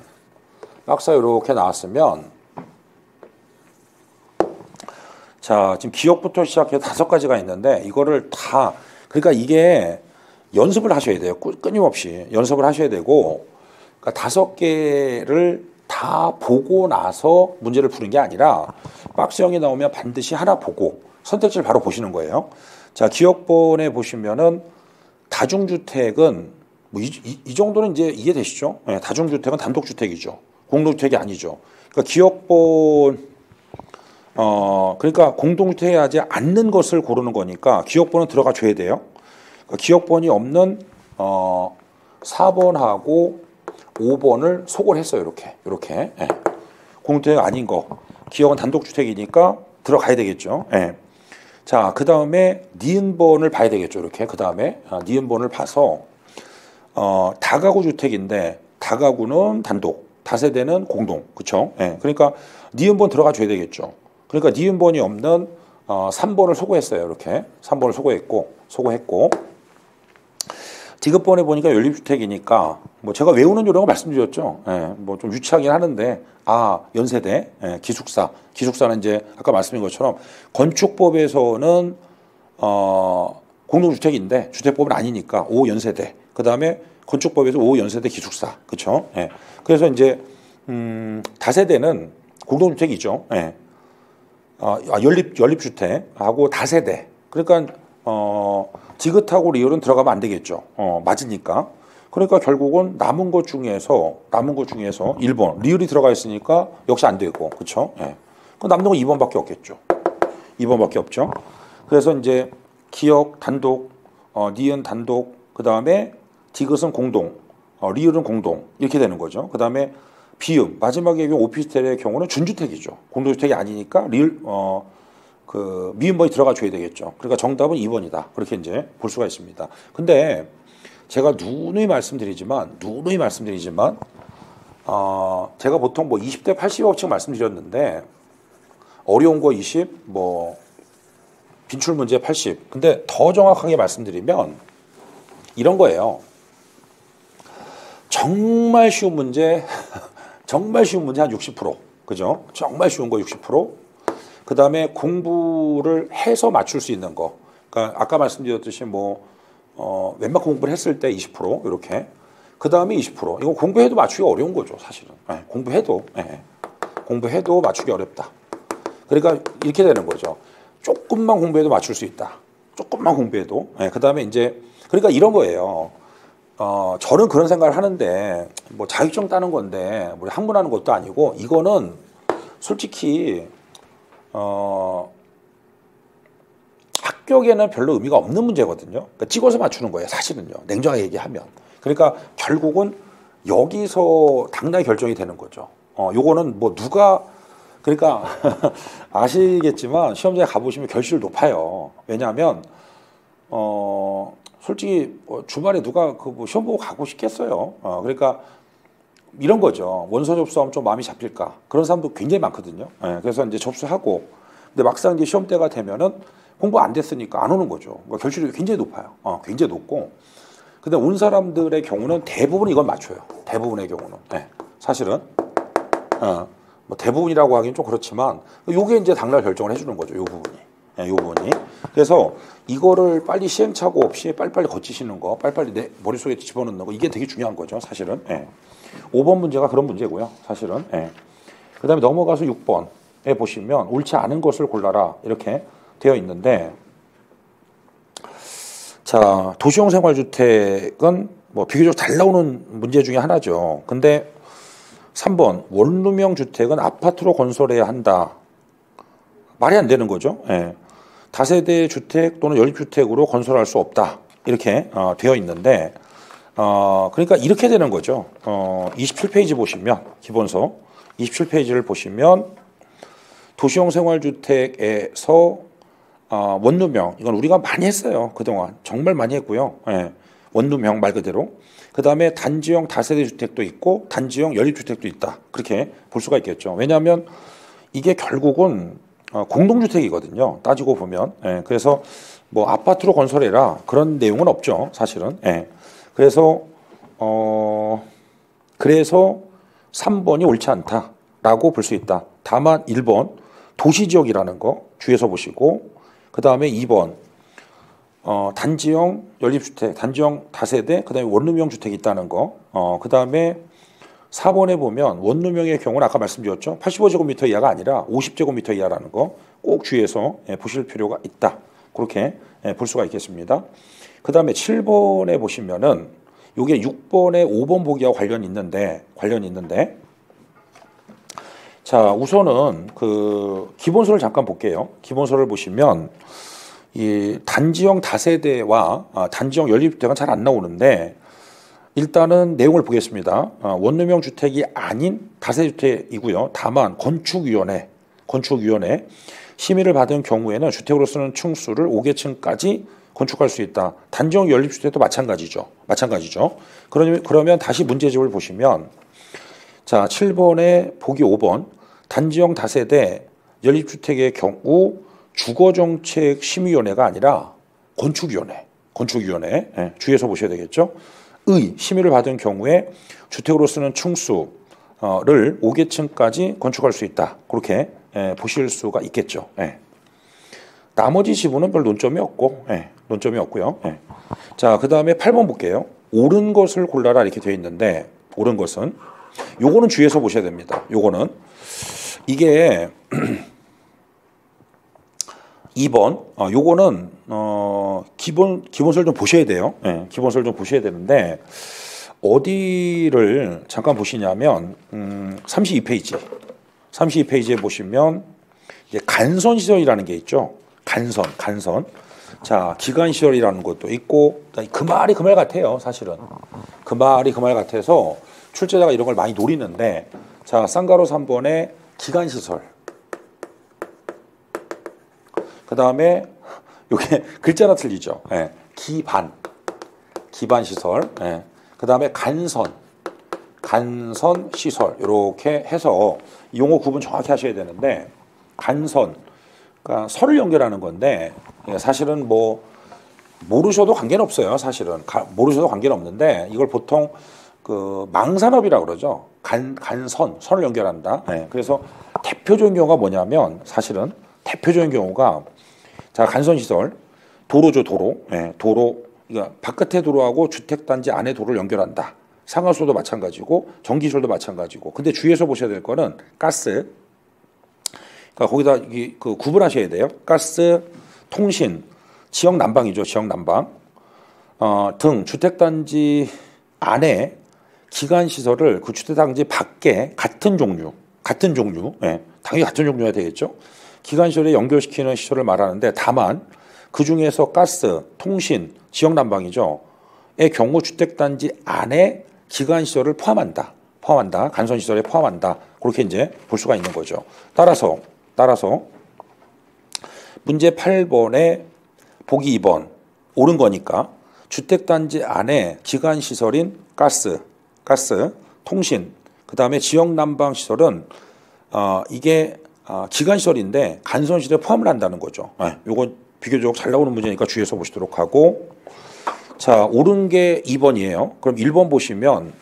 박스가 이렇게 나왔으면 자, 지금 기억부터 시작해서 5가지가 있는데 이거를 다 그러니까 이게 연습을 하셔야 돼요. 끊임없이 연습을 하셔야 되고 그러니까 5개를 다 보고 나서 문제를 푸는 게 아니라 박스형이 나오면 반드시 하나 보고 선택지를 바로 보시는 거예요. 자, 기억본에 보시면은 다중주택은 뭐 이 정도는 이제 이해되시죠? 네, 다중주택은 단독주택이죠. 공동주택이 아니죠. 그러니까 기억본 그러니까 공동주택에 하지 않는 것을 고르는 거니까 기억본은 들어가 줘야 돼요. 그러니까 기억본이 없는 4번하고 5번을 속을 했어요. 이렇게. 예. 공동주택 아닌 거. 기억은 단독주택이니까 들어가야 되겠죠. 예. 자, 그 다음에 니은번을 봐야 되겠죠. 이렇게. 그 다음에 니은번을 봐서 다가구 주택인데 다가구는 단독, 다세대는 공동. 그렇죠? 예. 그러니까 니은번 들어가 줘야 되겠죠. 그러니까 니은번이 없는 3번을 소거했어요. 이렇게 3번을 소거했고 디귿번에 보니까 연립주택이니까 뭐 제가 외우는 요령을 말씀드렸죠. 예, 뭐 좀 유치하긴 하는데 연세대 기숙사는 이제 아까 말씀드린 것처럼 건축법에서는 공동주택인데 주택법은 아니니까 5연세대 그 다음에 건축법에서 5연세대 기숙사 그렇죠. 예, 그래서 이제 다세대는 공동주택이죠. 예. 연립주택하고 다세대. 그러니까 디귿하고 리을은 들어가면 안 되겠죠. 맞으니까. 그러니까 결국은 남은 것 중에서 1번 리을이 들어가 있으니까 역시 안 되고, 그렇죠? 예. 그 남는 건 2번밖에 없겠죠. 2번밖에 없죠. 그래서 이제 기억 단독, 니은 단독, 그 다음에 디귿은 공동, 리을은 공동 이렇게 되는 거죠. 그 다음에 비음 마지막에 오피스텔의 경우는 준주택이죠. 공동주택이 아니니까 그 미음번이 들어가 줘야 되겠죠. 그러니까 정답은 2번이다. 그렇게 이제 볼 수가 있습니다. 근데 제가 누누이 말씀드리지만 제가 보통 뭐 20대 80 법칙 말씀드렸는데 어려운 거 20, 뭐 빈출 문제 80. 근데 더 정확하게 말씀드리면 이런 거예요. 정말 쉬운 문제 한 60%. 그죠? 정말 쉬운 거 60%. 그 다음에 공부를 해서 맞출 수 있는 거. 그러니까 아까 말씀드렸듯이 웬만큼 공부를 했을 때 20% 이렇게. 그 다음에 20%. 이거 공부해도 맞추기 어려운 거죠, 사실은. 네, 공부해도 맞추기 어렵다. 그러니까 이렇게 되는 거죠. 조금만 공부해도 맞출 수 있다. 조금만 공부해도. 네, 그 다음에 이제 그러니까 이런 거예요. 저는 그런 생각을 하는데 뭐 자격증 따는 건데 뭐 학문하는 것도 아니고 이거는 솔직히 합격에는 별로 의미가 없는 문제거든요. 그러니까 찍어서 맞추는 거예요, 사실은요. 냉정하게 얘기하면. 그러니까 결국은 여기서 당락이 결정이 되는 거죠. 요거는 뭐 누가 그러니까 아시겠지만 시험장에 가보시면 결실 높아요. 왜냐하면 솔직히 주말에 누가 그 시험 보고 가고 싶겠어요. 그러니까 이런 거죠. 원서 접수하면 좀 마음이 잡힐까 그런 사람도 굉장히 많거든요. 그래서 이제 접수하고 근데 막상 이제 시험 때가 되면은 공부 안 됐으니까 안 오는 거죠. 결실이 굉장히 높아요. 굉장히 높고 근데 온 사람들의 경우는 대부분 이건 맞춰요. 대부분의 경우는 사실은 뭐 대부분이라고 하긴 좀 그렇지만 요게 이제 당락 결정을 해주는 거죠. 요 부분이. 그래서 이거를 빨리 시행착오 없이 빨리빨리 거치시는 거, 빨리빨리 내 머릿속에 집어넣는 거 이게 되게 중요한 거죠, 사실은. 5번 문제가 그런 문제고요, 사실은. 그 다음에 넘어가서 6번에 보시면 옳지 않은 것을 골라라 이렇게 되어 있는데 자, 도시형 생활주택은 뭐 비교적 잘 나오는 문제 중에 하나죠. 근데 3번 원룸형 주택은 아파트로 건설해야 한다. 말이 안 되는 거죠. 다세대 주택 또는 연립주택으로 건설할 수 없다. 이렇게 되어 있는데 그러니까 이렇게 되는 거죠. 27페이지 보시면 기본서 27페이지를 보시면 도시형 생활주택에서 원룸형 이건 우리가 많이 했어요. 그동안 정말 많이 했고요. 원룸형 말 그대로. 그 다음에 단지형 다세대 주택도 있고 단지형 연립주택도 있다. 그렇게 볼 수가 있겠죠. 왜냐하면 이게 결국은 공동주택이거든요. 따지고 보면. 그래서 뭐 아파트로 건설해라 그런 내용은 없죠, 사실은. 예. 그래서 3번이 옳지 않다라고 볼 수 있다. 다만 1번 도시지역이라는 거 주의해서 보시고, 그 다음에 2번 단지형 연립주택, 단지형 다세대, 그 다음에 원룸형 주택이 있다는 거. 그 다음에 4번에 보면 원룸형의 경우는 아까 말씀드렸죠. 85제곱미터 이하가 아니라 50제곱미터 이하라는 거 꼭 주의해서 보실 필요가 있다. 그렇게 볼 수가 있겠습니다. 그 다음에 7번에 보시면은 이게 6번에 5번 보기와 관련이 있는데 자, 우선은 그 기본서를 잠깐 볼게요. 기본서를 보시면 이 단지형 다세대와 단지형 연립주택은 잘 안 나오는데, 일단은 내용을 보겠습니다. 원룸형 주택이 아닌 다세주택이고요. 다만 건축위원회 심의를 받은 경우에는 주택으로 쓰는 층수를 5개층까지 건축할 수 있다. 단지형 연립주택도 마찬가지죠. 그러면 다시 문제집을 보시면, 자, 7번에 보기 5번 단지형 다세대 연립주택의 경우 주거정책심의위원회가 아니라 건축위원회 주의해서 보셔야 되겠죠. 의 심의를 받은 경우에 주택으로 쓰는 층수를 5개층까지 건축할 수 있다. 그렇게 보실 수가 있겠죠. 나머지 지분은 별 논점이 없고요. 자, 그 다음에 8번 볼게요. 옳은 것을 골라라 이렇게 되어 있는데, 옳은 것은 요거는 주의해서 보셔야 됩니다. 요거는 이게 2번 요거는 기본서를 좀 보셔야 돼요. 기본서를 좀 보셔야 되는데, 어디를 잠깐 보시냐면 32페이지에 보시면 이제 간선시설이라는 게 있죠. 간선. 자, 기간시설이라는 것도 있고, 그 말이 그 말 같아요. 사실은 그 말이 그 말 같아서 출제자가 이런 걸 많이 노리는데, 자, 쌍가로 3번에 기간시설, 그 다음에 요게 글자나 틀리죠. 기반시설, 그 다음에 간선시설, 이렇게 해서 용어 구분 정확히 하셔야 되는데, 간선, 그러니까 설을 연결하는 건데, 사실은 뭐 모르셔도 관계는 없어요. 모르셔도 관계는 없는데, 이걸 보통 그 망산업이라고 그러죠. 선을 연결한다. 그래서 대표적인 경우가 뭐냐면, 사실은 대표적인 경우가, 자, 간선시설, 도로죠, 도로. 그러니까 바깥의 도로하고 주택단지 안의 도로를 연결한다. 상하수도 마찬가지고 전기시설도 마찬가지고. 근데 주의해서 보셔야 될 거는 가스. 그러니까 거기다 그 구분하셔야 돼요. 가스, 통신, 지역 난방이죠, 지역 난방 등 주택단지 안에 기간시설을 그 주택단지 밖에 같은 종류, 당연히 같은 종류가 되겠죠. 기간시설에 연결시키는 시설을 말하는데, 다만 그 중에서 가스, 통신, 지역 난방이죠. 의 경우 주택단지 안에 기간시설을 포함한다. 간선시설에 포함한다. 그렇게 이제 볼 수가 있는 거죠. 따라서 문제 8번에 보기 2번 옳은 거니까, 주택단지 안에 기간시설인 가스, 통신, 그 다음에 지역 난방시설은 이게 기간시설인데 간선시설에 포함을 한다는 거죠. 요건 비교적 잘 나오는 문제니까 주의해서 보시도록 하고, 자, 옳은 게 2번이에요. 그럼 1번 보시면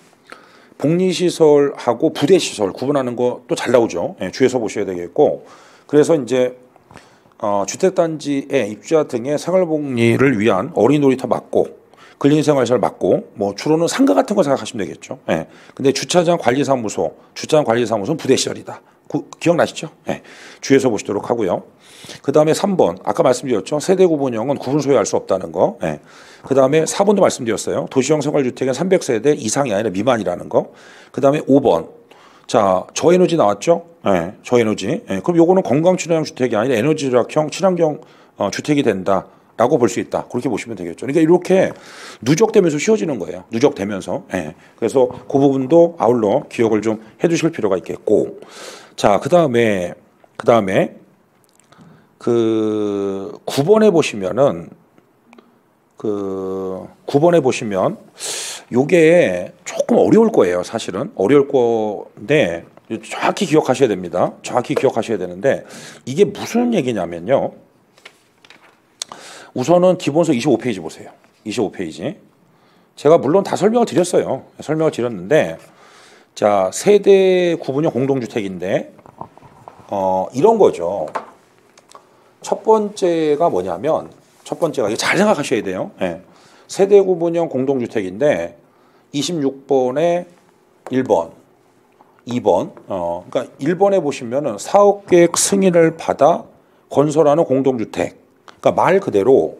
복리시설하고 부대시설 구분하는 거 또 잘 나오죠. 주의해서 보셔야 되겠고, 그래서 이제 주택단지의 입주자 등의 생활복리를 위한 어린이 놀이터 맞고, 근린생활시설 맞고, 뭐 주로는 상가 같은 거 생각하시면 되겠죠. 근데 주차장 관리사무소는 부대시설이다. 기억나시죠? 주의해서 보시도록 하고요. 그 다음에 3번 아까 말씀드렸죠. 세대 구분형은 구분 소유할 수 없다는 거. 그 다음에 4번도 말씀드렸어요. 도시형 생활주택은 300세대 이상이 아니라 미만이라는 거. 그 다음에 5번, 자, 저에너지 나왔죠. 저에너지. 그럼 요거는 건강친화형 주택이 아니라 에너지 절약형 친환경 주택이 된다라고 볼 수 있다. 그렇게 보시면 되겠죠. 그러니까 이렇게 누적되면서 쉬워지는 거예요. 그래서 그 부분도 아울러 기억을 좀 해두실 필요가 있겠고, 자, 그 다음에 그 9번에 보시면 요게 조금 어려울 거예요. 사실은 어려울 건데 정확히 기억하셔야 됩니다. 정확히 기억하셔야 되는데, 이게 무슨 얘기냐면요, 우선은 기본서 25페이지 보세요. 25페이지. 제가 물론 다 설명을 드렸어요. 설명을 드렸는데, 자, 세대 구분형 공동주택인데, 이런 거죠. 첫 번째가 뭐냐면, 첫 번째가, 이거 잘 생각하셔야 돼요. 예. 세대 구분형 공동주택인데, 26번에 1번, 2번, 그러니까 1번에 보시면은 사업계획 승인을 받아 건설하는 공동주택. 그러니까 말 그대로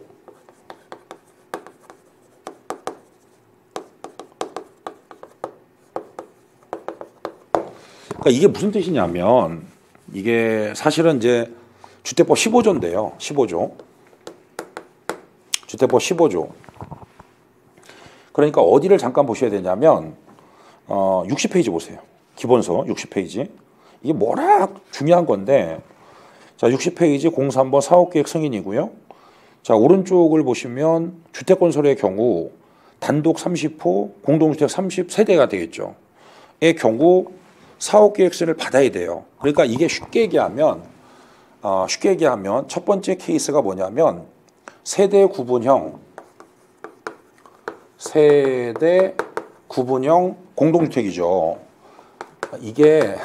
그러니까 이게 무슨 뜻이냐면 이게 사실은 이제 주택법 15조인데요. 15조. 주택법 15조. 그러니까 어디를 잠깐 보셔야 되냐면 60페이지 보세요. 기본서 60페이지. 이게 워낙 중요한 건데 자 60페이지 03번 사업계획 승인이고요. 자 오른쪽을 보시면 주택건설의 경우 단독 30호 공동주택 30세대가 되겠죠. 의 경우 사업계획서를 받아야 돼요. 그러니까 이게 쉽게 얘기하면 첫 번째 케이스가 뭐냐면 세대 구분형 공동주택이죠. 이게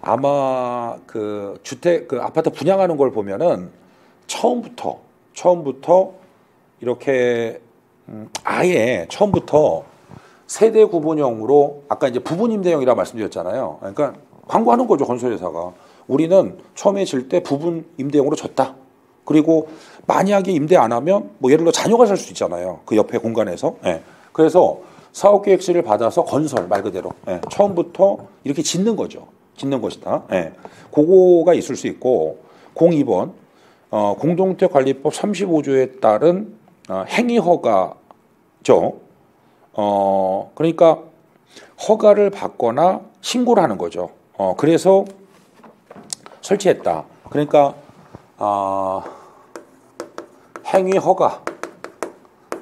아마 그 주택 그 아파트 분양하는 걸 보면은 처음부터 이렇게 아예 처음부터 세대 구분형으로 아까 이제 부분 임대형이라 말씀드렸잖아요. 그러니까 광고하는 거죠 건설회사가. 우리는 처음에 질 때 부분 임대형으로 졌다. 그리고 만약에 임대 안 하면 뭐 예를 들어 자녀가 살 수 있잖아요. 그 옆에 공간에서. 예. 그래서 사업계획서를 받아서 건설 말 그대로 처음부터 이렇게 짓는 거죠. 짓는 것이다. 예. 그거가 있을 수 있고 02번 공동주택관리법 35조에 따른 행위허가죠. 그러니까 허가를 받거나 신고를 하는 거죠. 그래서 설치했다. 그러니까 행위 허가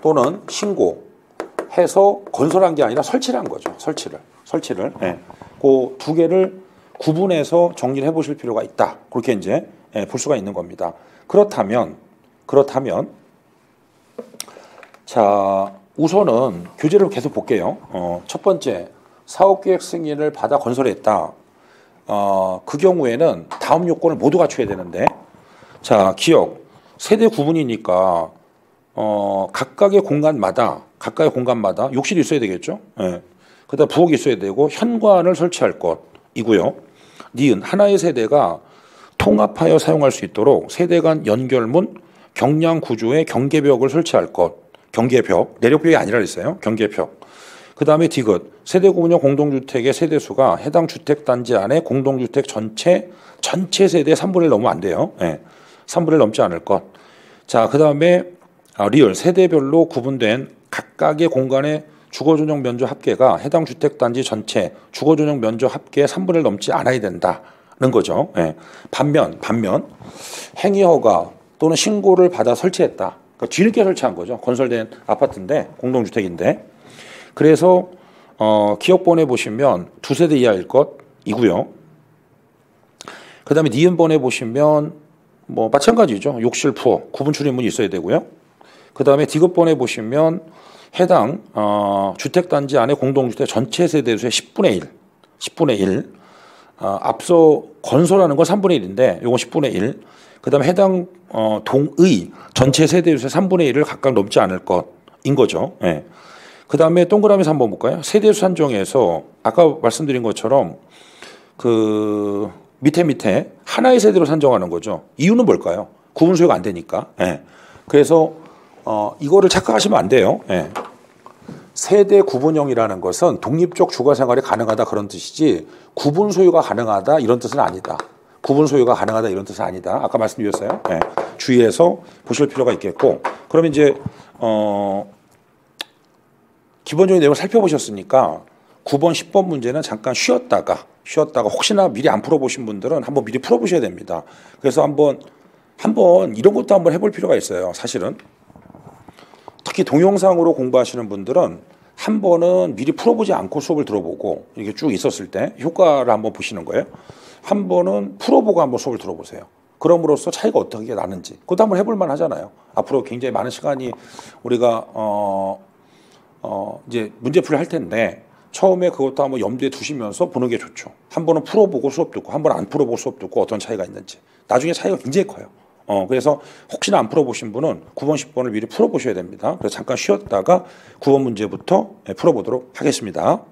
또는 신고해서 건설한 게 아니라 설치를 한 거죠. 설치를. 예. 그 두 개를 구분해서 정리를 해보실 필요가 있다. 그렇게 이제 볼 수가 있는 겁니다. 그렇다면 자 우선은 교재를 계속 볼게요. 첫 번째 사업계획 승인을 받아 건설했다. 그 경우에는 다음 요건을 모두 갖춰야 되는데 자 기억 세대 구분이니까 각각의 공간마다 욕실이 있어야 되겠죠. 예. 그다음 부엌이 있어야 되고 현관을 설치할 것이고요. 니은 하나의 세대가 통합하여 사용할 수 있도록 세대 간 연결문 경량 구조의 경계벽을 설치할 것. 경계벽 내력벽이 아니라 그랬어요. 경계벽. 그다음에 디귿 세대 구분형 공동주택의 세대수가 해당 주택단지 안에 공동주택 전체 세대의 3분의 1 넘으면 안 돼요. 예. 3분의 1 넘지 않을 것. 자, 그다음에 리얼 세대별로 구분된 각각의 공간의 주거전용 면적 합계가 해당 주택단지 전체 주거전용 면적 합계의 3분의 1 넘지 않아야 된다는 거죠. 예. 반면 행위허가 또는 신고를 받아 설치했다. 그러니까 뒤늦게 설치한 거죠. 건설된 아파트인데 공동주택인데 그래서 기억번에 보시면 2세대 이하일 것이고요. 그다음에 니은번에 보시면 뭐 마찬가지죠. 욕실, 부엌, 구분 출입문이 있어야 되고요. 그다음에 디귿번에 보시면 해당 주택단지 안에 공동주택 전체 세대수의 10분의 1. 앞서 건설하는 건 3분의 1인데 요건 10분의 1. 그다음에 해당 동의 전체 세대수의 3분의 1을 각각 넘지 않을 것인 거죠. 예. 그다음에 동그라미에서 한번 볼까요? 세대수 산정에서 아까 말씀드린 것처럼 그 밑에 하나의 세대로 산정하는 거죠. 이유는 뭘까요? 구분 소유가 안 되니까. 예. 그래서 이거를 착각하시면 안 돼요. 예. 세대 구분형이라는 것은 독립적 주거 생활이 가능하다 그런 뜻이지 구분 소유가 가능하다 이런 뜻은 아니다. 구분 소유가 가능하다 이런 뜻은 아니다. 아까 말씀드렸어요. 예. 주의해서 보실 필요가 있겠고 그러면 이제 기본적인 내용을 살펴보셨으니까 9번, 10번 문제는 잠깐 쉬었다가 혹시나 미리 안 풀어보신 분들은 한번 미리 풀어보셔야 됩니다. 그래서 한번 이런 것도 한번 해볼 필요가 있어요. 사실은 특히 동영상으로 공부하시는 분들은 한 번은 미리 풀어보지 않고 수업을 들어보고 이렇게 쭉 있었을 때 효과를 한번 보시는 거예요. 한 번은 풀어보고 한번 수업을 들어보세요. 그럼으로써 차이가 어떻게 나는지 그것도 한번 해볼 만 하잖아요. 앞으로 굉장히 많은 시간이 우리가 이제 문제풀이 할 텐데 처음에 그것도 한번 염두에 두시면서 보는 게 좋죠. 한 번은 풀어보고 수업 듣고 한 번은 안 풀어보고 수업 듣고 어떤 차이가 있는지. 나중에 차이가 굉장히 커요. 그래서 혹시나 안 풀어보신 분은 9번, 10번을 미리 풀어보셔야 됩니다. 그래서 잠깐 쉬었다가 9번 문제부터 풀어보도록 하겠습니다.